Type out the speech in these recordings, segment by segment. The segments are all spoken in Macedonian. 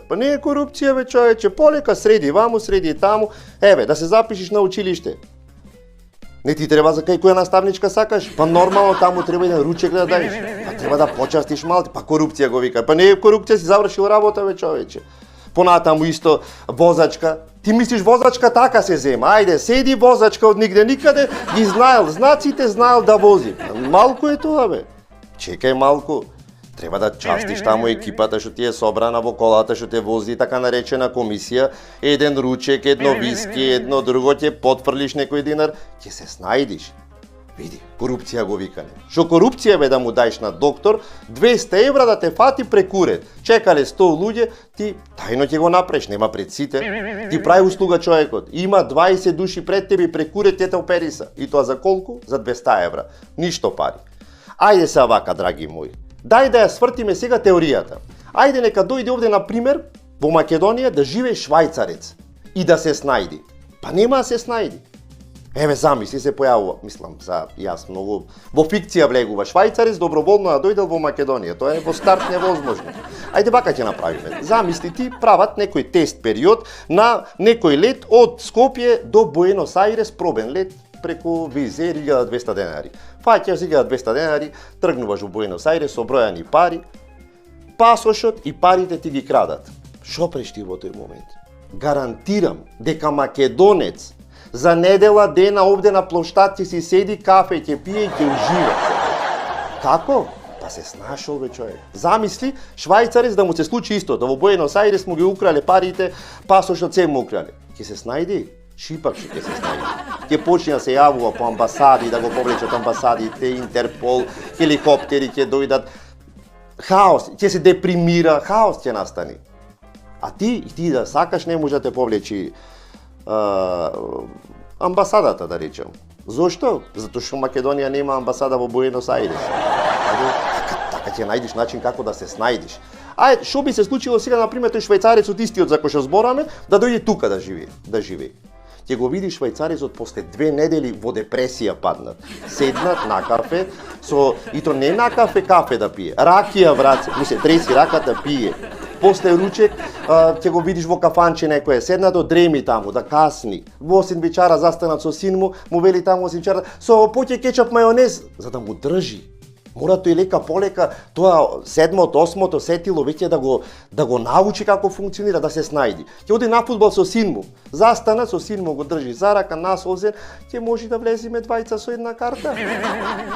Па не е корупција, бе, човече, полека среди ваму, среди таму, еве, да се запишеш на училиште. Не ти треба за кај која наставничка сакаш, па нормално таму треба еден ручек да даеш, па треба да почастиш малти, па корупција го вика, па не е корупција, си завршил работа, бе, човече. Понатаму исто возачка, ти мислиш возачка така се зема, ајде, седи возачка од нигде никаде, ги знаел знаците, знаел да вози. Малку е тоа, бе. Чекај малку. Треба да частиш таму екипата што ти е собрана во колата, што те вози така наречена комисија, еден ручек, едно виски, едно друго, ќе потфрлиш некој динар, ќе се снајдиш. Види, корупција го викале. Што корупција бе да му даеш на доктор, 200 евра да те фати прекурет. Чекале 100 луѓе, ти тајно ќе го направиш, нема пред сите. Ти прави услуга човекот. Има 20 души пред тебе прекурет, ќе те опериса. И тоа за колку? За 200 евра. Ништо пари. Ајде се вака, драги мои. Дај да ја свртиме сега теоријата. Ајде нека дојде овде, на пример, во Македонија да живее швајцарец и да се снајди. Па нема да се снајди. Еве, замисли, се појавува, мислам, за јас многу во фикција влегува. Швајцарец доброволно да дојдел во Македонија. Тоа е во старт невозможно. Ајде бака ќе направиме. Замисли, ти прават некој тест период на некој лет од Скопје до Буенос Ајрес, пробен лет преку визе 1200 денари. Фаќаш 1200 денари, тргнуваш во Буенос Ајрес со бројани пари, пасошот и парите ти ги крадат. Шо преш ти во тој момент? Гарантирам дека македонец за недела дена овде на плоштад ќе си седи, кафе ќе пие и ќе ужива. Како? Па се снашол, бе, човек. Замисли, швајцарец да му се случи истото. Во Буенос Ајрес му ги украле парите, пасошот се му украле. Ќе се снајди? Шипак ќе се снајди. Ќе почне да се јавува по амбасади, да го повлечат амбасадите, Интерпол, хеликоптери ќе дојдат. Хаос, ќе се депримира, хаос ќе настани. А ти да сакаш, не може да те повлечи амбасадата, да речем. Зошто? Затоа што Македонија нема амбасада во Буенос Ајрес. Така ќе најдеш начин како да се снајдиш. Ајде, што би се случило сега, на пример, тој швајцарецот истиот за кој што збораме, да дојде тука да живее. Ќе го види швајцарецот после 2 недели во депресија паднат. Седнат на кафе, и то не на кафе да пие, ракија враце, мисле, треси раката пие. После ручек ќе го видиш во кафанче некој, седнат до дреми таму, да касни. Во сендвичара застанат со син му вели таму во сендвичара, со поќе кетчуп мајонез, за да му држи. Мора тој лека полека, тоа 7-то, 8-то сетило веќе да го научи како функционира, да се снајди. Ќе оди на фудбал со син му, застана со син му, го држи за рака, насолзен, ќе може да влеземе двајца со една карта.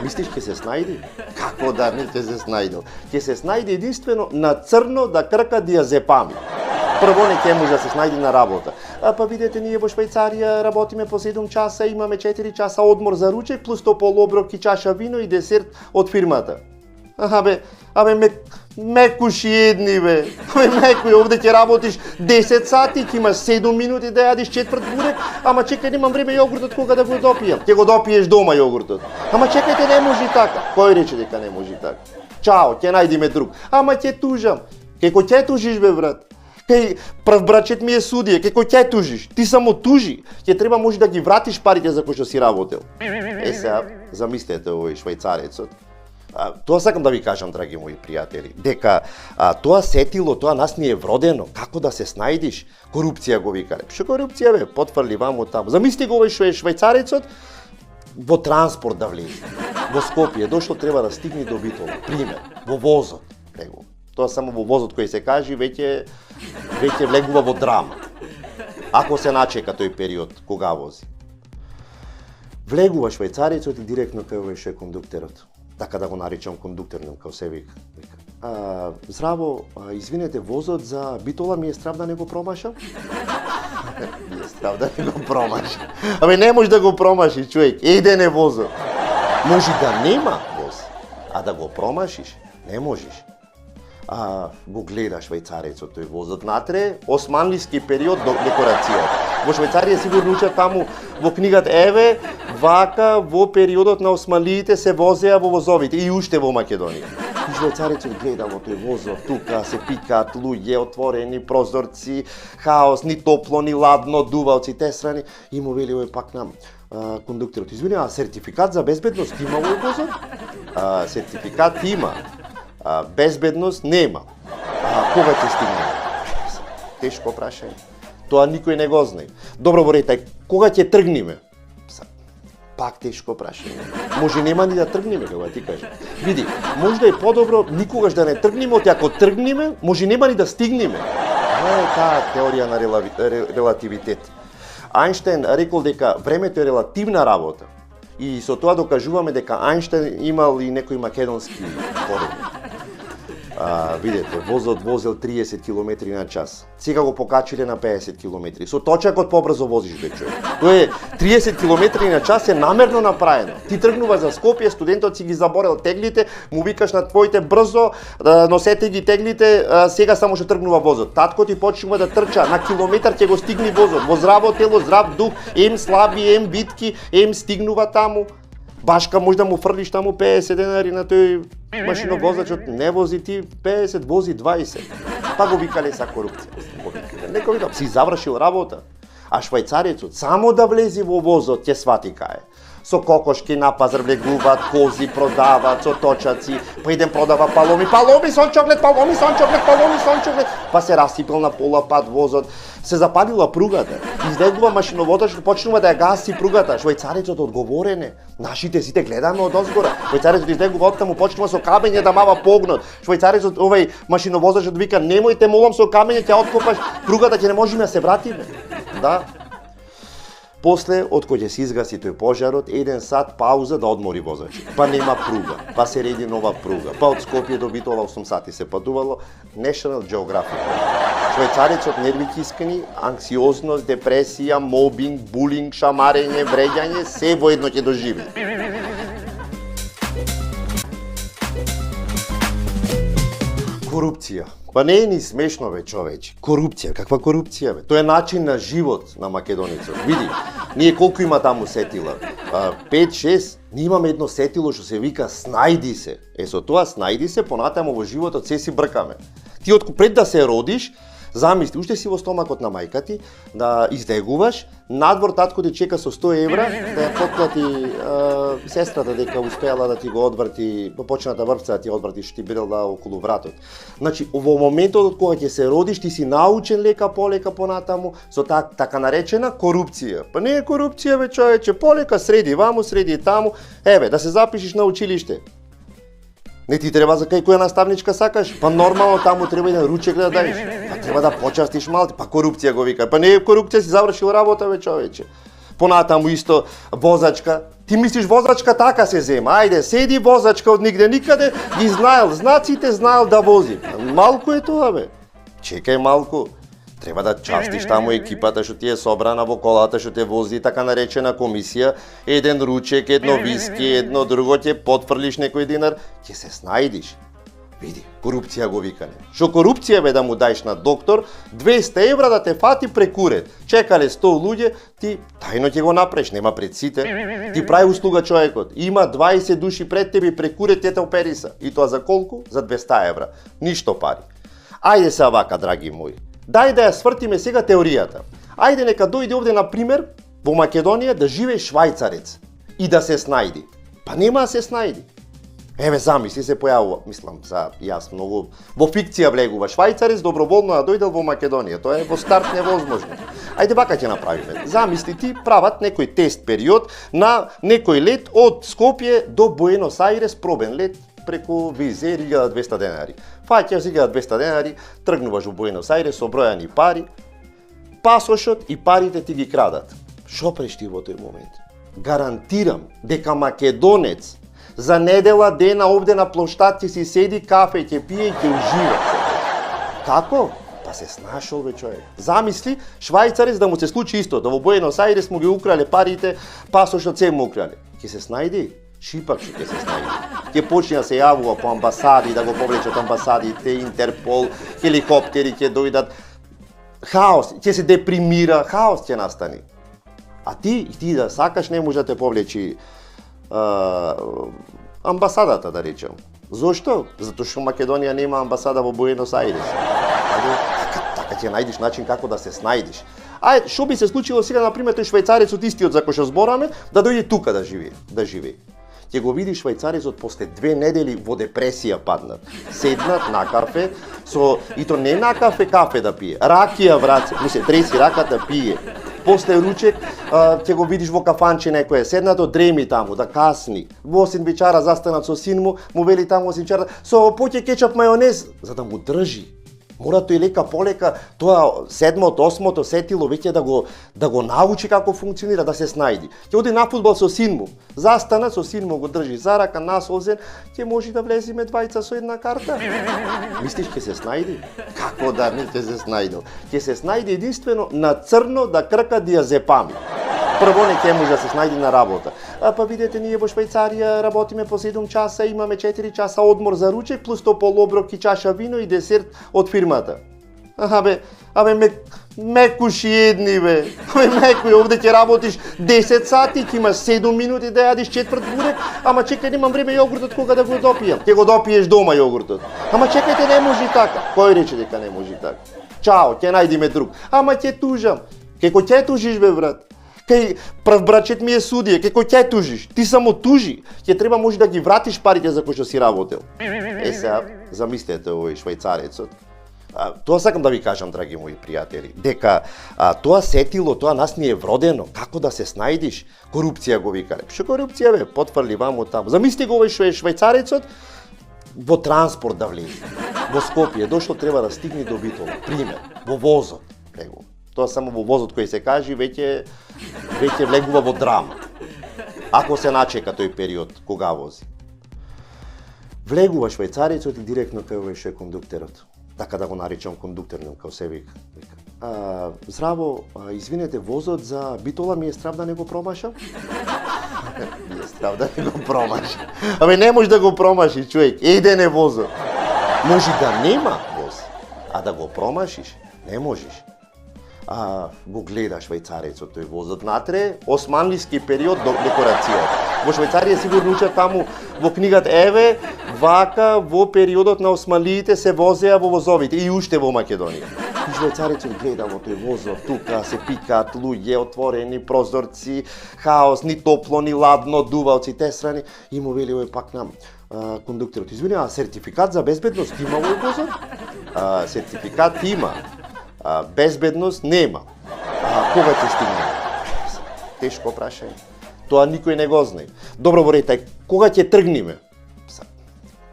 Мислиш ќе се снајди? Како да не ќе се снајдел? Ќе се снајди единствено на црно да крка диазепами. Прво не ќе може да се снајди на работа. Па видете, ние во Швајцарија работиме по 7 часа, имаме 4 часа одмор за ручек, плюс топол оброк и чаша вино и десерт од фирмата. Мекуши едни, бе. Мекуј, овде ќе работиш 10 сати, ќе имаш 7 минути да јадиш четврт бурек, ама чекај, немам време јогуртот кога да го допијам. Ќе го допиеш дома јогуртот. Ама чекајте, не може така. Кој рече дека не може така? Чао, ќе најдиме друг. Ама ќе тужам. Како ќе тужиш, бе, брат? Кај прв брачет ми е судија, како ќе тужиш? Ти само тужи. Ќе треба може да ги вратиш парите за кои што си работел. Сега, замислете овој швајцарецот. Тоа сакам да ви кажам, драги мои пријатели, дека тоа сетило, тоа нас ни е вродено, како да се снајдиш, корупција го викале. Што корупција, бе, потфрли ваму таму. Замисли го овој што е швајцарецот, во транспорт да влезе. Во Скопје дошло, треба да стигне до Битола, пример, во возот, него. Тоа само во возот кој се кажи, веќе влегува во драма. Ако се начека тој период, кога вози. Влегува швајцарецот и директно кај овој што е кондуктерот. Така да го наричам кондуктор, као се вика. Здраво, извинете, возот за Битола ми е страв да не го промашам? Ми е страв да не го промашам. Не може да го промашиш, човек. Еден е возот. Може да нема воз, а да го промашиш, не можеш. Го гледа швајцарецот тој возот натре, османлиски период до декорацијата. Во Швајцарија сигурно учат таму во книгата, еве, вака во периодот на османлиите се возеа во возовите и уште во Македонија. И швајцарецот гледа во тој возот, тука се пикаат луѓе, отворени прозорци, хаос, ни топло, ни ладно, дува од сите страни, и му вели овој пак нам кондукторот, извини, а сертификат за безбедност има во возот? Сертификат има. Безбедност нема. Кога ќе стигне? тешко прашање. Тоа никој не го знае. Добро, борете, кога ќе тргнеме? Пак тешко прашање. Може нема ни да тргнеме, како ти кажам. Види, може да е подобро никогаш да не тргнеме, оти ако тргнеме, може нема ни да стигнеме. Тоа е таа теорија на релативитет. Ајнштајн рекол дека времето е релативна работа. И со тоа докажуваме дека Ајнштајн имал и некои македонски корени. Видете, возот возел 30 км на час. Сега го покачиле на 50 км. Со точакот побрзо возиш, бе човек. Тоа е 30 км на час е намерно направено. Ти тргнуваш за Скопје, студентот си ги заборел теглите, му викаш на твоите брзо, носете ги теглите, сега само ќе тргнува возот. Татко ти почнува да трча, на километар ќе го стигне возот. Во здраво тело, здрав дух, ем слаби, ем битки, ем стигнува таму. Башка може да му фрлиш таму 50 денари на тој машиновозачот, не вози ти 50, вози 20. Па го викале са корупција. Некој вика, си завршил работа. А швајцарецот само да влези во возот ќе свати кај. Со кокошки на пазар влегуваат, кози продаваат, со точаци, па еден продава паломи, паломи сон чоглет, паломи сон чоглет, паломи сон чоглет, па се расипил на пола пат возот, се запалила пругата, излегува машиноводачот, почнува да ја гаси пругата, швајцарецот одговорен е, нашите сите гледаме од озгора, швајцарецот излегува оттаму, почнува со камење да мава погнот, швајцарецот, овај машиноводачот вика, немојте молам со камење ќе откопаш пругата, ќе не можеме да се вратиме. Да. После, од кој ќе се изгаси тој пожарот, 1 сат пауза да одмори возачот. Па нема пруга, па се реди нова пруга. Па од Скопје до Битола 8 сати се патувало. National Geographic. Швајцарецот нерви кискани, анксиозност, депресија, мобинг, булинг, шамарење, вреѓање, се воедно ќе доживи. Корупција. Па не е ни смешно, бе, човече. Корупција, каква корупција, бе? Тоа е начин на живот на македонецот. Види, ние колку има таму сетила? 5-6, ние имаме едно сетило што се вика снајди се. Со тоа снајди се, понатаму во животот се си бркаме. Ти пред да се родиш, замисли, уште си во стомакот на мајка ти, да излегуваш, надвор татко ти чека со 100 евра, да ја потплати сестрата дека успеала да ти го одврти, почната врвца да ти одврти што ти била околу вратот. Значи, во моментот од кога ќе се родиш, ти си научен лека полека понатаму со така наречена корупција. Па не е корупција, бе, човече, полека среди ваму, среди таму, еве, да се запишеш на училиште. Не ти треба за кај која наставничка сакаш, па нормално таму треба еден ручек да даеш. Па треба да почастиш малку, па корупција го вика. Па не е корупција, си завршил работа, бе, човече. Понатаму исто возачка. Ти мислиш возачка така се зема. Ајде, седи возачка од нигде никаде, ги знаел знаците, знаел да вози. Малку е тоа, бе. Чекај малку. Треба да частиш таму екипата што ти е собрана во колата што те вози така наречена комисија, еден ручек, едно виски, едно друго, ќе потфрлиш некој динар, ќе се снајдиш. Види, корупција го викане. Што корупција бе да му даеш на доктор, 200 евра да те фати прекурет. Чекале 100 луѓе, ти тајно ќе го направиш, нема пред сите. Ти прави услуга човекот. Има 20 души пред тебе прекурет, те опериса. И тоа за колку? За 200 евра. Ништо пари. Ајде се вака, драги мои. Дај да ја свртиме сега теоријата. Ајде нека дојде овде на пример во Македонија да живее швајцарец и да се снајди. Па нема да се снајди. Еве замисли се појавува, мислам, јас многу во фикција влегува швајцарец доброволно да дојдел во Македонија. Тоа е во старт невозможно. Ајде вака ќе направиме. Замисли ти прават некој тест период на некој лет од Скопје до Буенос Ајрес, пробен лет преку визе 1200 денари. Фаќаш 1200 денари, тргнуваш во Буенос Ајрес со бројани пари, пасошот и парите ти ги крадат. Шо преш ти во тој момент? Гарантирам дека македонец за недела дена овде на плоштад ќе си седи кафе, ќе пие и ќе ужива. Како? Па се снашол, бе, човек. Замисли, швајцарец да му се случи исто, да во Буенос Ајрес му ги украле парите, пасошот се му украле. Ќе се снајди? Шипак ќе се снајди. Ќе почне да се јавува по амбасади, да го повлечат амбасадите, Интерпол, хеликоптери ќе дојдат. Хаос, ќе се депримира, хаос ќе настани. А ти да сакаш, не може да те повлечи амбасадата, да речем. Зошто? Затоа што Македонија нема амбасада во Буенос Ајрес. Така ќе најдеш начин како да се снајдиш. Ајде, што би се случило сега, например, тој швајцарецот истиот за кој што збораме, да дојде тука да живее. ќе го видиш швајцарецот после 2 недели во депресија паднат. Седнат на кафе, и то не на кафе да пие, ракија враце, мисле, треси раката пие. После ручек ќе го видиш во кафанче некој, седнато дреми таму, да касни. Во сендвичара застанат со син му вели таму во сендвичара со поќе кетчап мајонез, за да му држи. Мора тој лека полека тоа 7-то, 8-то сетило веќе да го научи како функционира, да се снајди. Ќе оди на фудбал со син му, застана со син му, го држи за рака, насолзен, ќе може да влеземе двајца со една карта. Мислиш ќе се снајди? Како да не ќе се снајдел? Ќе се снајди единствено на црно да крка диазепами. Прво не ќе може да се снајди на работа. Па видете, ние во Швајцарија работиме по 7 часа, имаме 4 часа одмор за ручек, плюс то полуоброк и чаша вино и десерт од фирмата. Мекуши едни, бе. Мекуј, овде ќе работиш 10 сати, ќе имаш 7 минути да јадиш четврт бурек, ама чекај, немам време јогуртот кога да го допијам. Ќе го допиеш дома јогуртот. Ама чекајте, не може така. Кој рече дека не може така? Чао, ќе најдиме друг. Ама ќе тужам. Како ќе тужиш, бе, брат? Кај прв брачет ми е судија, како ќе тужиш? Ти само тужи. Ќе треба може да ги вратиш парите за кои што си работел. Сега, замислете овој швајцарецот. Тоа сакам да ви кажам, драги мои пријатели, дека тоа сетило, тоа нас ни е вродено, како да се снајдиш, корупција го викале. Што корупција, бе, потфрли ваму таму. Замисли го овој швајцарецот во транспорт да влезе. Во Скопје дошло, треба да стигне до Битола, пример, во возот, него. Тоа само во возот кој се кажи веќе влегува во драма. Ако се начека тој период кога вози. Влегува швајцарецот и директно кај овој што е кондуктерот. Така да го наречам кондуктер, као се вика. Здраво, извинете, возот за Битола ми е страв да не го промашам? Ми е страв да не го промашам. Не може да го промашиш, човек. Еден е возот. Може да нема воз, а да го промашиш, не можеш. Го гледа швајцарецот тој возот натре, османлиски период до декорацијата. Во Швајцарија сигурно учат таму во книгата, еве, вака во периодот на османлиите се возеа во возовите и уште во Македонија. И швајцарецот гледа во тој возот, тука се пикаат луѓе, отворени прозорци, хаос, ни топло, ни ладно, дува од сите страни, и му вели овој пак на кондуктерот, извини, сертификат за безбедност има во возот? Сертификат има. Безбедност нема. Кога ќе стигне? Тешко прашање. Тоа никој не го знае. Добро, во ред, кога ќе тргнеме?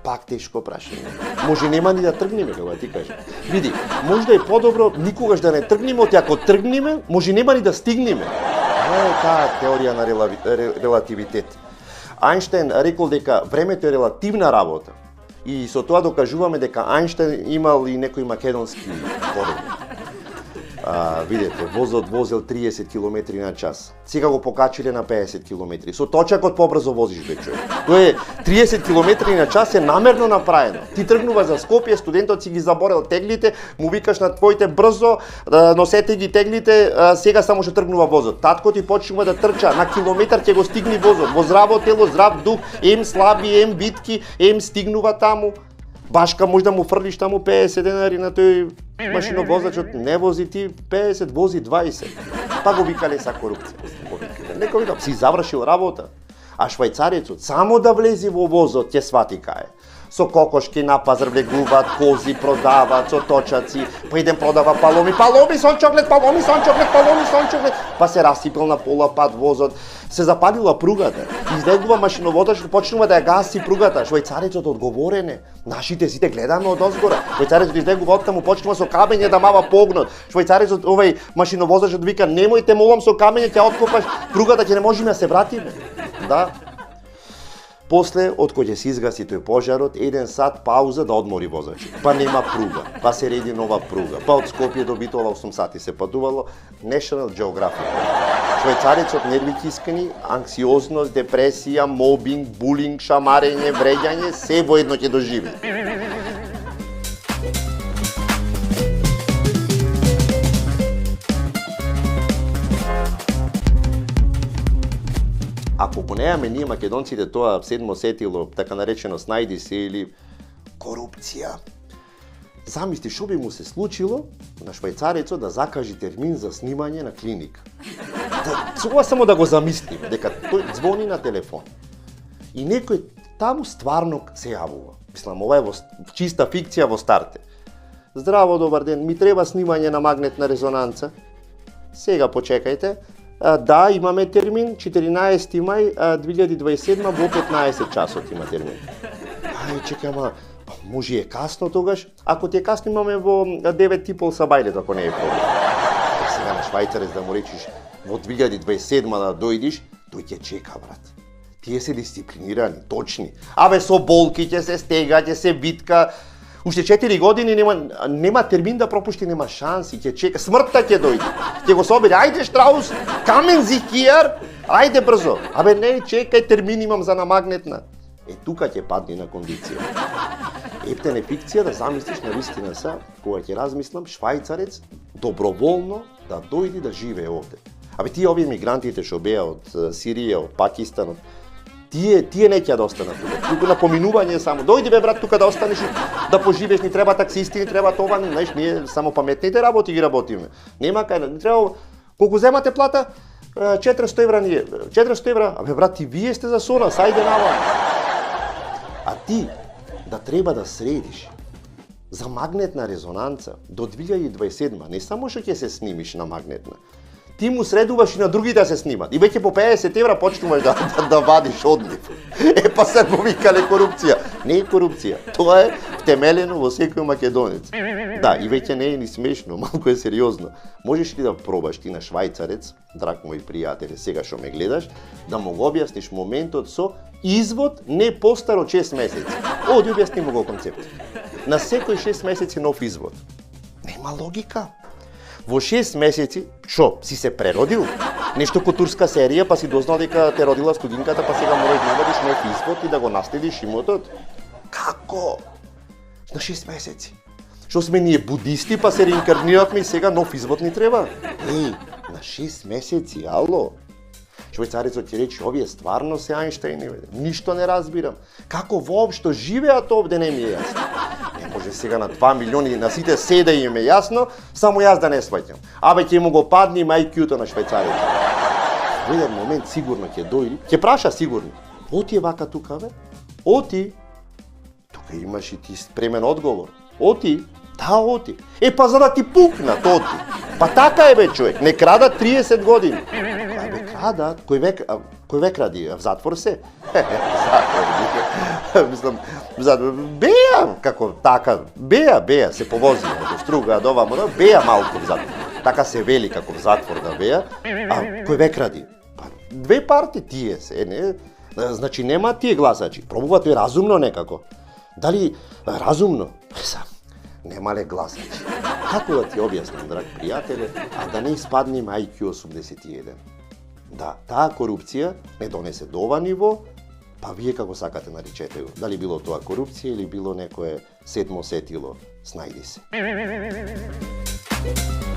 Пак тешко прашање. Може нема ни да тргнеме, како ти кажам. Види, може да е подобро никогаш да не тргнеме, оти ако тргнеме, може нема ни да стигнеме. Таа теорија на релативитет. Ајнштајн рекол дека времето е релативна работа. И со тоа докажуваме дека Ајнштајн имал и некои македонски корени. Видете, возот возел 30 км на час. Сега го покачиле на 50 км. Со точакот побрзо возиш, бе, човек. Тоа е 30 км на час е намерно направено. Ти тргнува за Скопје, студентот си ги заборел теглите, му викаш на твоите брзо, носете ги теглите, сега само што тргнува возот. Татко ти почнува да трча, на километар ќе го стигне возот. Во здраво тело, здрав дух, ем слаби, ем битки, ем стигнува таму. Башка може да му фрлиш таму 50 денари на тој машиновозачот, не вози ти 50, вози 20. Па го викале са корупција. Некој да си завршил работа. А швајцарецот само да влези во возот ќе свати кај. Со кокошки на пазар влегуваат, кози продаваат, со точаци, па еден продава паломи сон чоклет, па се расипал на пола пат возот, се запалила пругата, излегува машиноводачот, почнува да ја гаси пругата, швајцарецот одговорен е, нашите сите гледаме од озгора, швајцарецот излегува оттаму, почнува со камење да мава погнот, швајцарецот овој машиноводачот вика, немојте молам со камење, ќе откопаш пругата, ќе не можеме да се вратиме. Да. После, од кој ќе се изгаси тој пожарот, 1 сат пауза да одмори возачот. Па нема пруга, па се реди нова пруга. Па од Скопје до Битола 8 сати се патувало. National Geographic. Швајцарецот нерви кискани, анксиозност, депресија, мобинг, булинг, шамарење, вреѓање, се воедно ќе доживе. Ако го немаме ние македонците тоа седмо сетило, така наречено снајди се или корупција. Замисли што би му се случило на швајцарецот да закажи термин за снимање на клиника. Ова само да го замислиме, дека тој звони на телефон и некој таму стварно се јавува. Мислам, ова е во чиста фикција во старте. Здраво, добар ден, ми треба снимање на магнетна резонанца. Сега почекајте. Да, имаме термин, 14 мај 2027 во 15 часот има термин. Ај, чекай, може е касно тогаш? Ако ти е касно, имаме во 9:30 са бајлето, ако не е проблем. Сега на швајцарец да му речиш во 2027 да дојдиш, тој ќе чека, брат. Тие се дисциплинирани, точни. Абе, со болки ќе се стега, ќе се витка. Уште 4 години нема термин да пропушти, нема шанси, ќе чека, смртта ќе дојде. Ќе го собере, ајде Штраус, камен зикијар, ајде брзо. Абе не, чекај, термин имам за на магнетна. Тука ќе падне на кондиција. Ептен е фикција да замислиш на вистина са, кога ќе размислам, швајцарец доброволно да дојде да живее овде. Абе тие овие мигрантите што беа од Сирија, од Пакистан, тие не ќе да останат тука. Тука на поминување само. Дојди бе брат тука да останеш, да поживееш, ни треба таксисти, ни треба това, знаеш, ние само паметните работи ги работиме. Нема кај, не треба. Колку земате плата? 400 евра ние. 400 евра. Абе брат, и вие сте за со нас, ајде навам. А ти да треба да средиш за магнетна резонанца до 2027, не само што ќе се снимиш на магнетна, ти му средуваш и на другите да се снимат. И веќе по 50 евра почнуваш да вадиш од нив. Па се повикале корупција. Не е корупција. Тоа е втемелено во секој македонец. Да, и веќе не е ни смешно, малку е сериозно. Можеш ли да пробаш ти на швајцарец, драг мој пријател, сега што ме гледаш, да му го објасниш моментот со извод не постар од 6 месеци. Оди објасни му го концепт. На секој 6 месеци нов извод. Нема логика. Во 6 месеци, шо, си се преродил? Нешто ко турска серија, па си дознал дека те родила студинката, па сега мораш да извадиш нов извод и да го наследиш имотот? Како? На 6 месеци. Што сме ние будисти, па се реинкарниравме и сега нов извод ни треба? Еј, на 6 месеци, ало? Швајцарецот ќе рече, овие стварно се Ајнштајни, ништо не разбирам. Како воопшто живеат овде не ми е јасно. Не може сега на 2 милиони, на сите седа им е јасно, само јас да не сваќам. Абе ќе му го падни IQ-то на швајцарецот. Во еден момент сигурно ќе дојди, ќе праша сигурно. Оти е вака тука, бе? Оти. Тука имаш и ти спремен одговор. Оти. Да, оти. Па за да ти пукнат, оти. Па така е бе човек, не крадат 30 години. Бе крадат, кој век ради, в затвор се? Мислам, беа, како така, беа, се повозија, до струга, до овамо, беа малку в затвор. Така се вели како в затвор да беа, а кој век ради? Па, 2 парти тие се, не? Значи нема тие гласачи, пробува тој разумно некако. Дали разумно? Немале гласачи. Како да ти објаснам, драг пријателе, а да не испаднем IQ 81? Да, таа корупција не донесе до ова ниво, па вие како сакате наречете го. Дали било тоа корупција или било некое седмо сетило, снајди се.